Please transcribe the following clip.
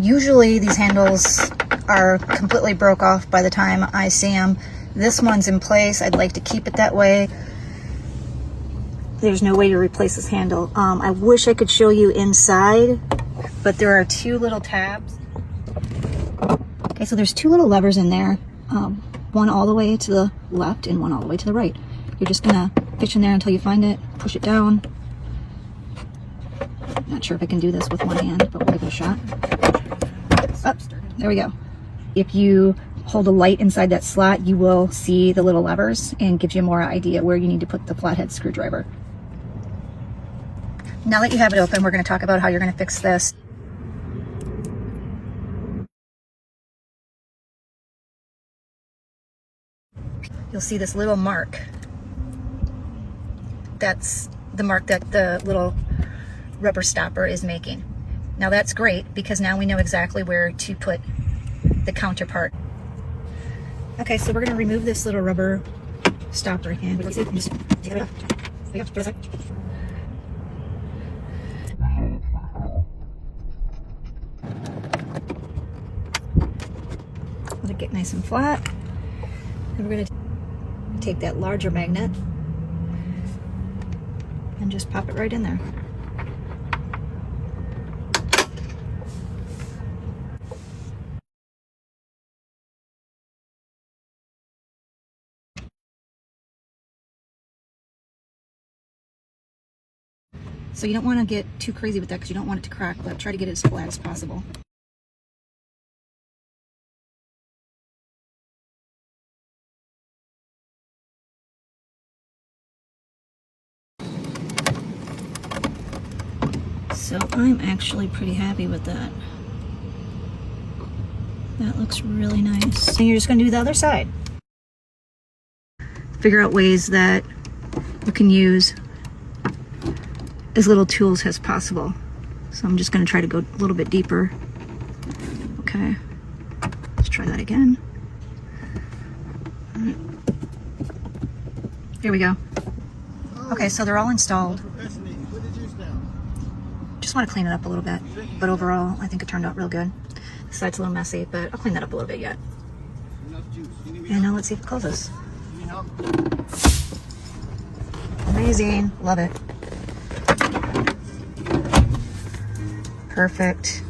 Usually these handles are completely broke off by the time I see them. This one's in place. I'd like to keep it that way. There's no way to replace this handle. I wish I could show you inside, but there are two little tabs. Okay, so there's two little levers in there. One all the way to the left and one all the way to the right. You're just gonna fish in there until you find it, push it down. Not sure if I can do this with one hand, but we'll give it a shot. Oh, there we go. If you hold a light inside that slot, you will see the little levers and gives you more idea where you need to put the flathead screwdriver. Now that you have it open, we're going to talk about how you're going to fix this. You'll see this little mark. That's the mark that the little rubber stopper is making. Now that's great because now we know exactly where to put the counterpart. Okay, so we're going to remove this little rubber stopper again. Just take it off. Let it get nice and flat. Then we're going to take that larger magnet and just pop it right in there. So you don't want to get too crazy with that because you don't want it to crack, but try to get it as flat as possible. So I'm actually pretty happy with that. That looks really nice. And you're just going to do the other side. Figure out ways that you can use as little tools as possible. So I'm just going to try to go a little bit deeper. Okay, let's try that again. All right. Here we go. Okay, so they're all installed. Just want to clean it up a little bit, but overall I think it turned out real good. The side's a little messy, but I'll clean that up a little bit yet. And now let's see if it closes. Amazing, love it. Perfect.